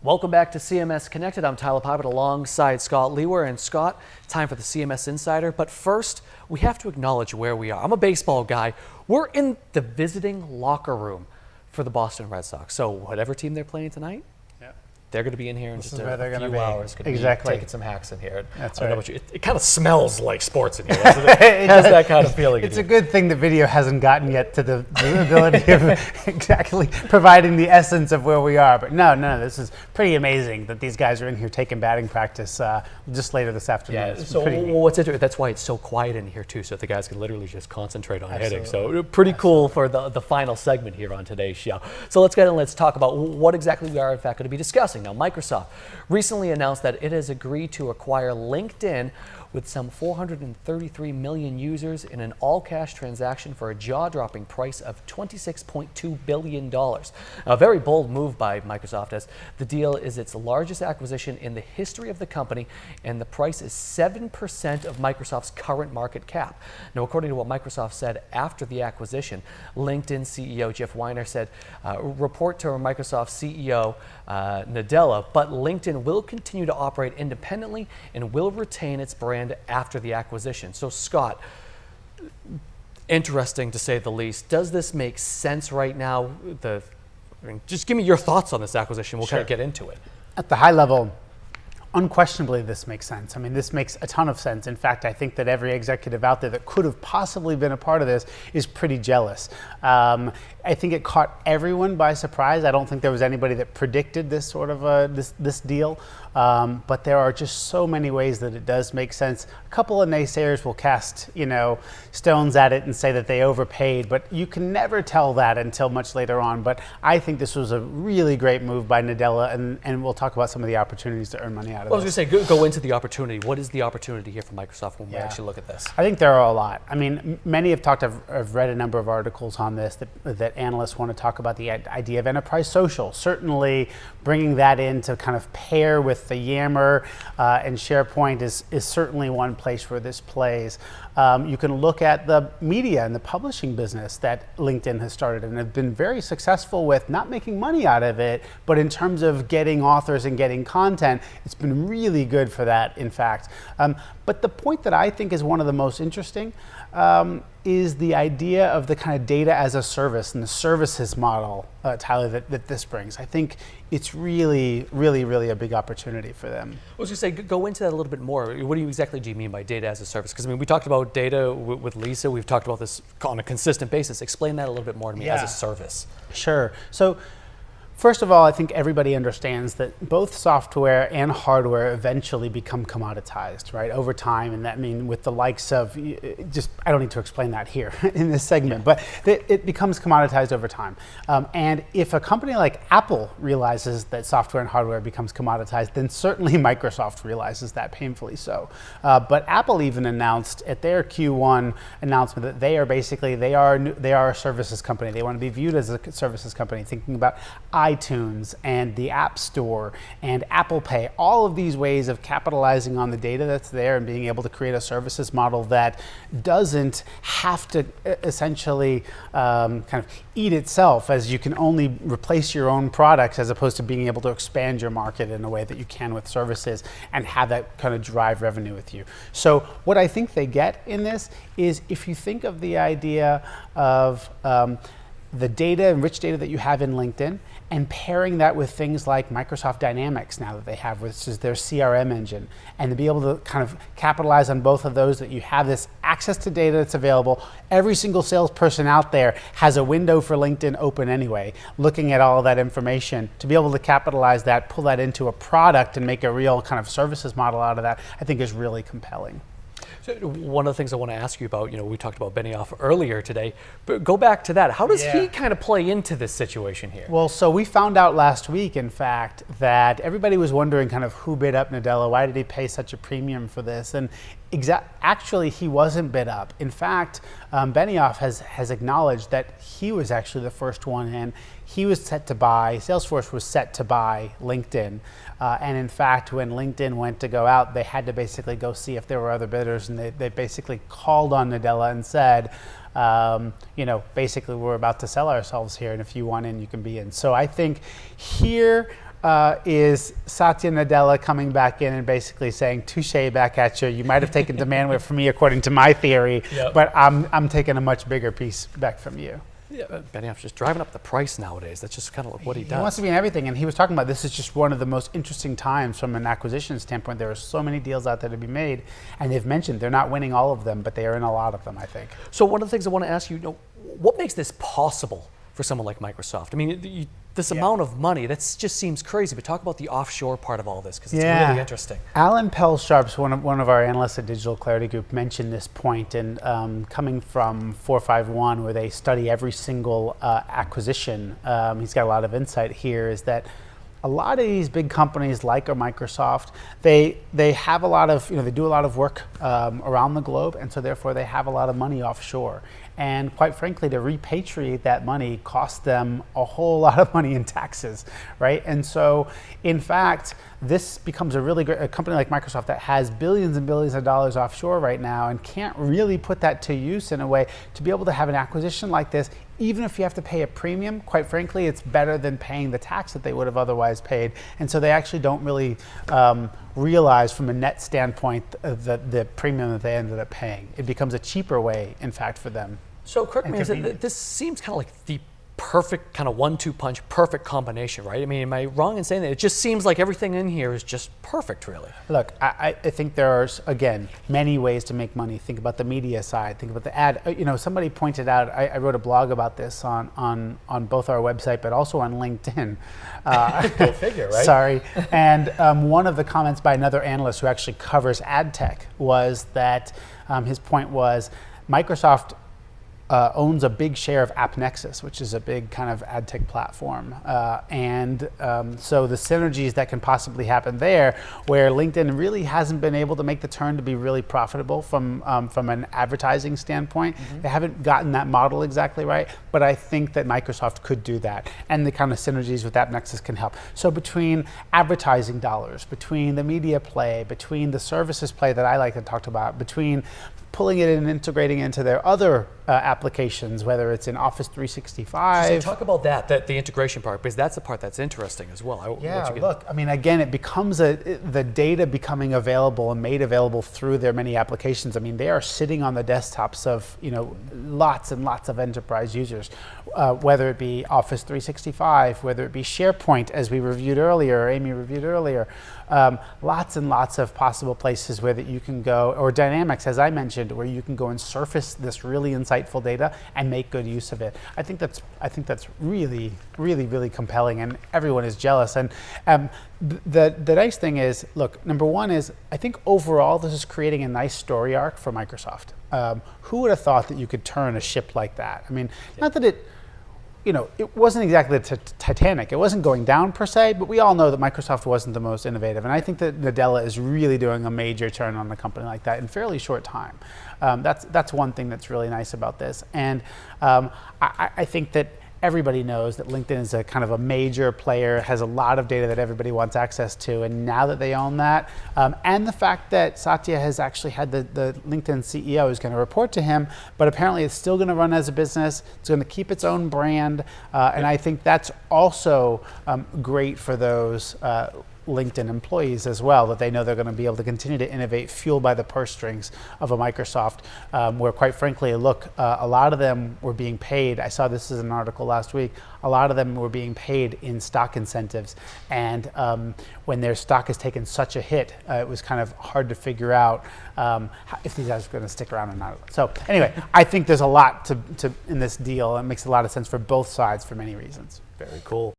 Welcome back to CMS Connected. I'm Tyler Pipett alongside Scott Lewer. And Scott, time for the CMS Insider. But first, we have to acknowledge where we are. I'm a baseball guy. We're in the visiting locker room for the Boston Red Sox. So whatever team they're playing tonight, they're going to be in here in just a few hours. Exactly. Taking some hacks in here. That's I don't right. know about you. It kind of smells like sports in here, doesn't it? It has that kind of feeling. It's a good thing the video hasn't gotten yet to the ability of exactly providing the essence of where we are. But no, this is pretty amazing that these guys are in here taking batting practice just later this afternoon. Yeah, so what's interesting, that's why it's so quiet in here too, so the guys can literally just concentrate on hitting. So pretty cool for the final segment here on today's show. So let's get in and let's talk about what exactly we are in fact going to be discussing. Now, Microsoft recently announced that it has agreed to acquire LinkedIn with some 433 million users in an all-cash transaction for a jaw-dropping price of $26.2 billion. A very bold move by Microsoft, as the deal is its largest acquisition in the history of the company, and the price is 7% of Microsoft's current market cap. Now, according to what Microsoft said after the acquisition, LinkedIn CEO Jeff Weiner said, report to Microsoft CEO Nadella, but LinkedIn will continue to operate independently and will retain its brand after the acquisition. So Scott, interesting to say the least. Does this make sense right now? Just give me your thoughts on this acquisition. We'll kind of get into it. At the high level, unquestionably this makes sense. I mean, this makes a ton of sense. In fact, I think that every executive out there that could have possibly been a part of this is pretty jealous. I think it caught everyone by surprise. I don't think there was anybody that predicted this sort of this deal. But there are just so many ways that it does make sense. A couple of naysayers will cast, stones at it and say that they overpaid, but you can never tell that until much later on. But I think this was a really great move by Nadella, and we'll talk about some of the opportunities to earn money out of Well, I this. was going to say, go into the opportunity. What is the opportunity here for Microsoft when we actually look at this? I think there are a lot. I mean, many have talked, I've read a number of articles on this that analysts want to talk about the idea of enterprise social. Certainly bringing that in to kind of pair with the Yammer and SharePoint is certainly one place where this plays. You can look at the media and the publishing business that LinkedIn has started and have been very successful with, not making money out of it, but in terms of getting authors and getting content, it's been really good for that, in fact. But the point that I think is one of the most interesting is the idea of the kind of data as a service and the services model, Tyler, that this brings. I think it's really, really, really a big opportunity for them. I was going to say, go into that a little bit more. What exactly do you mean by data as a service? Because I mean, we talked about data with Lisa. We've talked about this on a consistent basis. Explain that a little bit more to me as a service. Sure. So, first of all, I think everybody understands that both software and hardware eventually become commoditized, right, over time. And that means with the likes of, I don't need to explain that here in this segment, but it becomes commoditized over time. And if a company like Apple realizes that software and hardware becomes commoditized, then certainly Microsoft realizes that, painfully so. But Apple even announced at their Q1 announcement that they are a services company. They want to be viewed as a services company, thinking about iTunes and the App Store and Apple Pay, all of these ways of capitalizing on the data that's there and being able to create a services model that doesn't have to essentially kind of eat itself, as you can only replace your own products as opposed to being able to expand your market in a way that you can with services and have that kind of drive revenue with you. So what I think they get in this is, if you think of the idea of the data and rich data that you have in LinkedIn, and pairing that with things like Microsoft Dynamics now that they have, which is their CRM engine, and to be able to kind of capitalize on both of those, that you have this access to data that's available. Every single salesperson out there has a window for LinkedIn open anyway, looking at all of that information. To be able to capitalize that, pull that into a product and make a real kind of services model out of that, I think is really compelling. So one of the things I want to ask you about, we talked about Benioff earlier today, but go back to that. How does he kind of play into this situation here? Well, so we found out last week, in fact, that everybody was wondering kind of who bid up Nadella. Why did he pay such a premium for this? And actually, he wasn't bid up. In fact, Benioff has acknowledged that he was actually the first one in. He was set to buy, Salesforce was set to buy LinkedIn. And in fact, when LinkedIn went to go out, they had to basically go see if there were other bidders, and they basically called on Nadella and said, basically, we're about to sell ourselves here, and if you want in, you can be in. So I think here, is Satya Nadella coming back in and basically saying, touche back at you. You might have taken demand away from me according to my theory, Yep. but I'm taking a much bigger piece back from you. Yeah, Benioff's just driving up the price nowadays. That's just kind of like what he does. He wants to be in everything, and he was talking about this is just one of the most interesting times from an acquisition standpoint. There are so many deals out there to be made, and they've mentioned they're not winning all of them, but they are in a lot of them, I think. So one of the things I want to ask you, what makes this possible for someone like Microsoft? I mean, this amount of money, that just seems crazy, but talk about the offshore part of all this, because it's really interesting. Alan Pell-Sharps, one of our analysts at Digital Clarity Group, mentioned this point, and coming from 451, where they study every single acquisition, he's got a lot of insight here, is that a lot of these big companies like a Microsoft, they have a lot of, they do a lot of work around the globe, and so therefore they have a lot of money offshore. And quite frankly, to repatriate that money costs them a whole lot of money in taxes, right? And so, in fact, this becomes a company like Microsoft that has billions and billions of dollars offshore right now and can't really put that to use in a way to be able to have an acquisition like this. Even if you have to pay a premium, quite frankly, it's better than paying the tax that they would have otherwise paid. And so they actually don't really realize from a net standpoint the premium that they ended up paying. It becomes a cheaper way, in fact, for them. So correct me, this seems kind of like the perfect kind of 1-2 punch, perfect combination, right? I mean, am I wrong in saying that? It just seems like everything in here is just perfect, really. Look, I think there are, again, many ways to make money. Think about the media side, think about the ad. Somebody pointed out, I wrote a blog about this on both our website, but also on LinkedIn. Go figure, right? Sorry. And one of the comments by another analyst who actually covers ad tech was that his point was Microsoft owns a big share of AppNexus, which is a big kind of ad tech platform. So the synergies that can possibly happen there, where LinkedIn really hasn't been able to make the turn to be really profitable from an advertising standpoint. They haven't gotten that model exactly right, but I think that Microsoft could do that. And the kind of synergies with AppNexus can help. So between advertising dollars, between the media play, between the services play that I like to talk about, between pulling it in and integrating it into their other applications, whether it's in Office 365. So talk about that the integration part, because that's the part that's interesting as well. Look, I mean, again, it becomes the data becoming available and made available through their many applications. I mean, they are sitting on the desktops of lots and lots of enterprise users, whether it be Office 365, whether it be SharePoint, as we reviewed earlier, Amy reviewed earlier, lots and lots of possible places where that you can go, or Dynamics, as I mentioned, where you can go and surface this really insightful data and make good use of it. I think that's really, really, really compelling, and everyone is jealous. And the nice thing is, look, number one is I think overall this is creating a nice story arc for Microsoft. Who would have thought that you could turn a ship like that? I mean, not that it wasn't exactly the Titanic. It wasn't going down per se, but we all know that Microsoft wasn't the most innovative. And I think that Nadella is really doing a major turn on a company like that in fairly short time. That's one thing that's really nice about this. And I think that everybody knows that LinkedIn is a kind of a major player, has a lot of data that everybody wants access to, and now that they own that, and the fact that Satya has actually had the LinkedIn CEO is going to report to him, but apparently it's still going to run as a business, it's going to keep its own brand, and I think that's also great for those LinkedIn employees as well, that they know they're going to be able to continue to innovate, fueled by the purse strings of a Microsoft, where quite frankly, look, a lot of them were being paid. I saw this as an article last week. A lot of them were being paid in stock incentives, and when their stock has taken such a hit, it was kind of hard to figure out if these guys are going to stick around or not. So anyway, I think there's a lot to in this deal. It makes a lot of sense for both sides for many reasons. Very cool.